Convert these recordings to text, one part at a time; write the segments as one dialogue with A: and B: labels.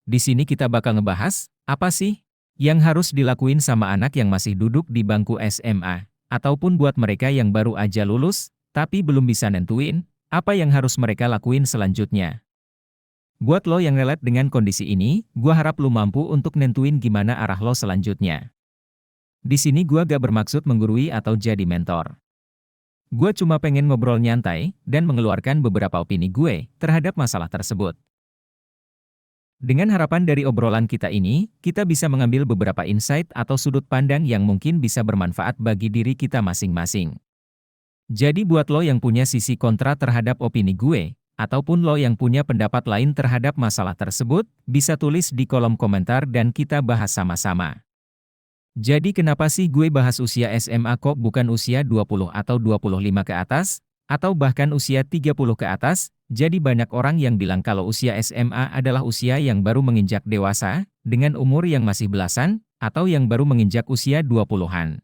A: Di sini kita bakal ngebahas, apa sih yang harus dilakuin sama anak yang masih duduk di bangku SMA, ataupun buat mereka yang baru aja lulus, tapi belum bisa nentuin, apa yang harus mereka lakuin selanjutnya. Buat lo yang relate dengan kondisi ini, gua harap lo mampu untuk nentuin gimana arah lo selanjutnya. Di sini gua gak bermaksud menggurui atau jadi mentor. Gua cuma pengen ngobrol nyantai, dan mengeluarkan beberapa opini gue terhadap masalah tersebut. Dengan harapan dari obrolan kita ini, kita bisa mengambil beberapa insight atau sudut pandang yang mungkin bisa bermanfaat bagi diri kita masing-masing. Jadi buat lo yang punya sisi kontra terhadap opini gue, ataupun lo yang punya pendapat lain terhadap masalah tersebut, bisa tulis di kolom komentar dan kita bahas sama-sama. Jadi kenapa sih gue bahas usia SMA kok bukan usia 20 atau 25 ke atas, atau bahkan usia 30 ke atas? Jadi banyak orang yang bilang kalau usia SMA adalah usia yang baru menginjak dewasa, dengan umur yang masih belasan, atau yang baru menginjak usia 20-an.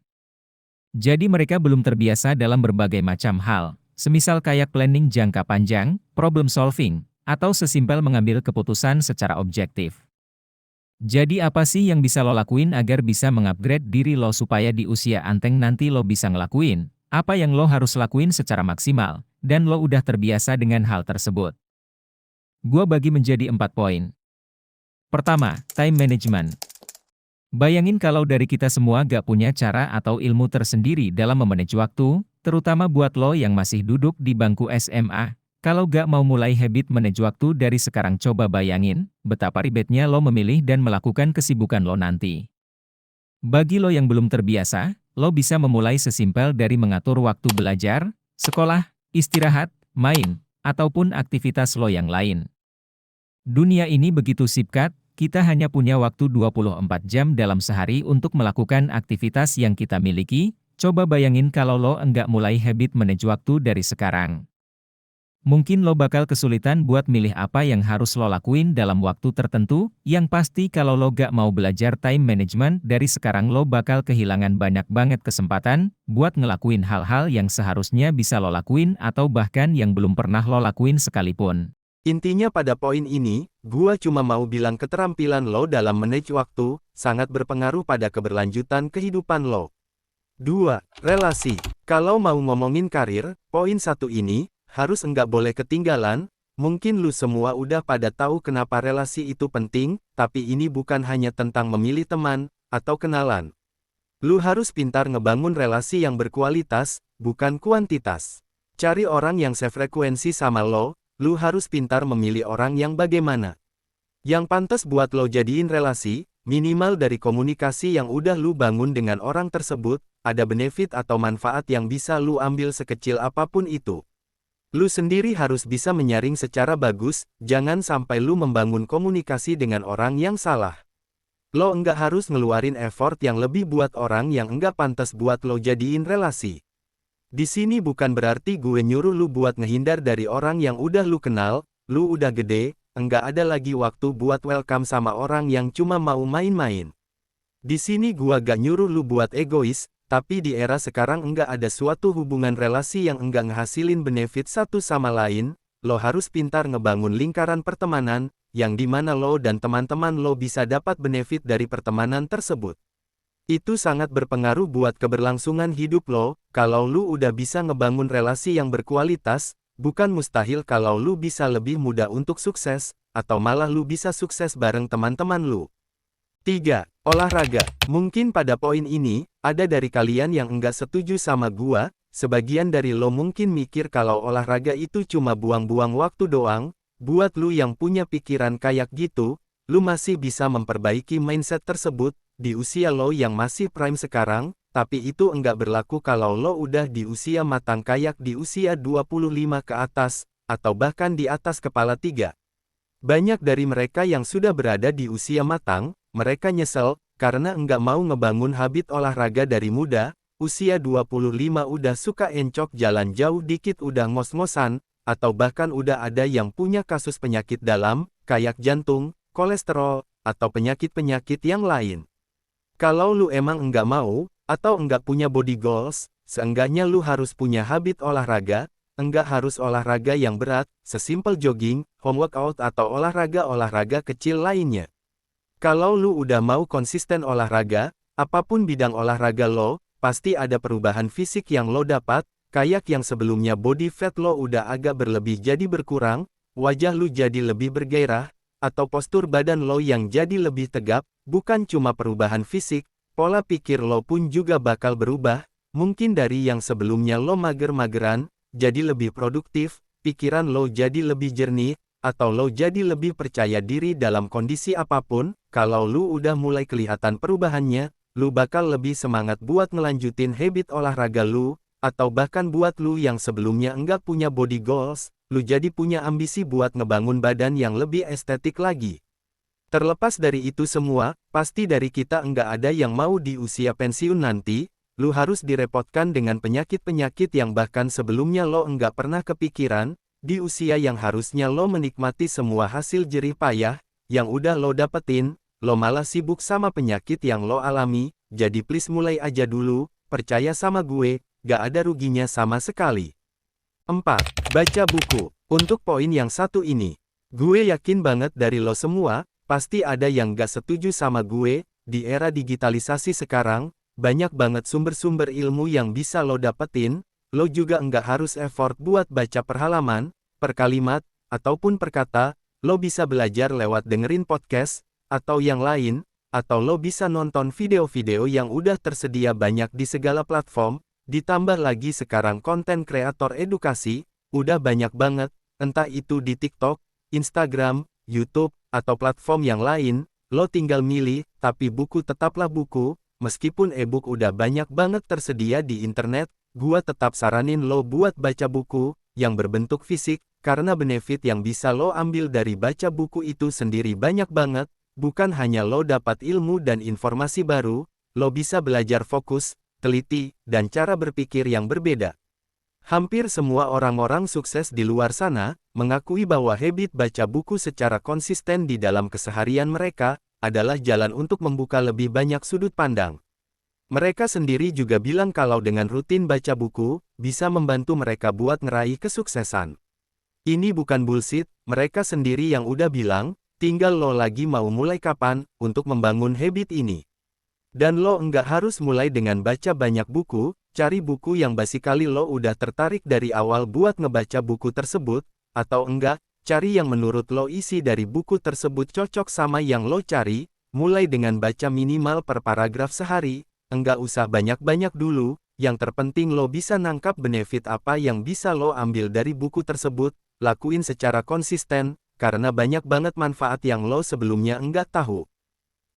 A: Jadi mereka belum terbiasa dalam berbagai macam hal, semisal kayak planning jangka panjang, problem solving, atau sesimpel mengambil keputusan secara objektif. Jadi apa sih yang bisa lo lakuin agar bisa mengupgrade diri lo supaya di usia anteng nanti lo bisa ngelakuin apa yang lo harus lakuin secara maksimal, dan lo udah terbiasa dengan hal tersebut. Gua bagi menjadi 4 poin. Pertama, time management. Bayangin kalau dari kita semua gak punya cara atau ilmu tersendiri dalam memanage waktu, terutama buat lo yang masih duduk di bangku SMA. Kalau gak mau mulai habit manage waktu dari sekarang, coba bayangin betapa ribetnya lo memilih dan melakukan kesibukan lo nanti. Bagi lo yang belum terbiasa, lo bisa memulai sesimpel dari mengatur waktu belajar, sekolah, istirahat, main, ataupun aktivitas lo yang lain. Dunia ini begitu sibuk, kita hanya punya waktu 24 jam dalam sehari untuk melakukan aktivitas yang kita miliki. Coba bayangin kalau lo enggak mulai habit manage waktu dari sekarang. Mungkin lo bakal kesulitan buat milih apa yang harus lo lakuin dalam waktu tertentu. Yang pasti kalau lo gak mau belajar time management dari sekarang, lo bakal kehilangan banyak banget kesempatan buat ngelakuin hal-hal yang seharusnya bisa lo lakuin atau bahkan yang belum pernah lo lakuin sekalipun.
B: Intinya pada poin ini, gua cuma mau bilang keterampilan lo dalam manage waktu, sangat berpengaruh pada keberlanjutan kehidupan lo. 2. Relasi. Kalau mau ngomongin karir, poin 1 ini, harus enggak boleh ketinggalan. Mungkin lu semua udah pada tahu kenapa relasi itu penting, tapi ini bukan hanya tentang memilih teman, atau kenalan. Lu harus pintar ngebangun relasi yang berkualitas, bukan kuantitas. Cari orang yang sefrekuensi sama lo. Lu harus pintar memilih orang yang bagaimana. Yang pantas buat lo jadiin relasi, minimal dari komunikasi yang udah lu bangun dengan orang tersebut, ada benefit atau manfaat yang bisa lu ambil sekecil apapun itu. Lu sendiri harus bisa menyaring secara bagus, jangan sampai lu membangun komunikasi dengan orang yang salah. Lo enggak harus ngeluarin effort yang lebih buat orang yang enggak pantas buat lo jadiin relasi. Di sini bukan berarti gue nyuruh lu buat ngehindar dari orang yang udah lu kenal, lu udah gede, enggak ada lagi waktu buat welcome sama orang yang cuma mau main-main. Di sini gua gak nyuruh lu buat egois, tapi di era sekarang enggak ada suatu hubungan relasi yang enggak ngehasilin benefit satu sama lain. Lo harus pintar ngebangun lingkaran pertemanan, yang dimana lo dan teman-teman lo bisa dapat benefit dari pertemanan tersebut. Itu sangat berpengaruh buat keberlangsungan hidup lo. Kalau lu udah bisa ngebangun relasi yang berkualitas, bukan mustahil kalau lu bisa lebih mudah untuk sukses, atau malah lu bisa sukses bareng teman-teman lu. 3. Olahraga. Mungkin pada poin ini, ada dari kalian yang enggak setuju sama gua. Sebagian dari lo mungkin mikir kalau olahraga itu cuma buang-buang waktu doang. Buat lu yang punya pikiran kayak gitu, lu masih bisa memperbaiki mindset tersebut di usia lo yang masih prime sekarang, tapi itu enggak berlaku kalau lo udah di usia matang kayak di usia 25 ke atas, atau bahkan di atas kepala 3. Banyak dari mereka yang sudah berada di usia matang, mereka nyesel, karena enggak mau ngebangun habit olahraga dari muda. Usia 25 udah suka encok jalan jauh dikit udah ngos-ngosan, atau bahkan udah ada yang punya kasus penyakit dalam, kayak jantung, kolesterol, atau penyakit-penyakit yang lain. Kalau lu emang enggak mau, atau enggak punya body goals, seenggaknya lu harus punya habit olahraga. enggak harus olahraga yang berat, sesimpel jogging, home workout atau olahraga-olahraga kecil lainnya. Kalau lu udah mau konsisten olahraga, apapun bidang olahraga lo, pasti ada perubahan fisik yang lo dapat, kayak yang sebelumnya body fat lo udah agak berlebih jadi berkurang, wajah lu jadi lebih bergairah, atau postur badan lo yang jadi lebih tegap. Bukan cuma perubahan fisik, pola pikir lo pun juga bakal berubah, mungkin dari yang sebelumnya lo mager-mageran, jadi lebih produktif, pikiran lo jadi lebih jernih, atau lo jadi lebih percaya diri dalam kondisi apapun. Kalau lu udah mulai kelihatan perubahannya, lu bakal lebih semangat buat ngelanjutin habit olahraga lu, atau bahkan buat lu yang sebelumnya enggak punya body goals, lu jadi punya ambisi buat ngebangun badan yang lebih estetik lagi. Terlepas dari itu semua, pasti dari kita enggak ada yang mau di usia pensiun nanti, lu harus direpotkan dengan penyakit-penyakit yang bahkan sebelumnya lo enggak pernah kepikiran, di usia yang harusnya lo menikmati semua hasil jerih payah, yang udah lo dapetin, lo malah sibuk sama penyakit yang lo alami. Jadi please mulai aja dulu, percaya sama gue, gak ada ruginya sama sekali. 4. Baca buku. Untuk poin yang satu ini, gue yakin banget dari lo semua, pasti ada yang gak setuju sama gue. Di era digitalisasi sekarang, banyak banget sumber-sumber ilmu yang bisa lo dapetin. Lo juga nggak harus effort buat baca per halaman, per kalimat, ataupun per kata. Lo bisa belajar lewat dengerin podcast, atau yang lain, atau lo bisa nonton video-video yang udah tersedia banyak di segala platform. Ditambah lagi sekarang konten kreator edukasi, udah banyak banget, entah itu di TikTok, Instagram, YouTube, atau platform yang lain. Lo tinggal milih, tapi buku tetaplah buku. Meskipun e-book udah banyak banget tersedia di internet, gua tetap saranin lo buat baca buku yang berbentuk fisik, karena benefit yang bisa lo ambil dari baca buku itu sendiri banyak banget. Bukan hanya lo dapat ilmu dan informasi baru, lo bisa belajar fokus, teliti, dan cara berpikir yang berbeda. Hampir semua orang-orang sukses di luar sana mengakui bahwa habit baca buku secara konsisten di dalam keseharian mereka adalah jalan untuk membuka lebih banyak sudut pandang. Mereka sendiri juga bilang kalau dengan rutin baca buku, bisa membantu mereka buat ngeraih kesuksesan. Ini bukan bullshit, mereka sendiri yang udah bilang, tinggal lo lagi mau mulai kapan, untuk membangun habit ini. Dan lo enggak harus mulai dengan baca banyak buku, cari buku yang basically lo udah tertarik dari awal buat ngebaca buku tersebut, atau enggak, cari yang menurut lo isi dari buku tersebut cocok sama yang lo cari, mulai dengan baca minimal per paragraf sehari. Enggak usah banyak-banyak dulu, yang terpenting lo bisa nangkap benefit apa yang bisa lo ambil dari buku tersebut, lakuin secara konsisten, karena banyak banget manfaat yang lo sebelumnya enggak tahu.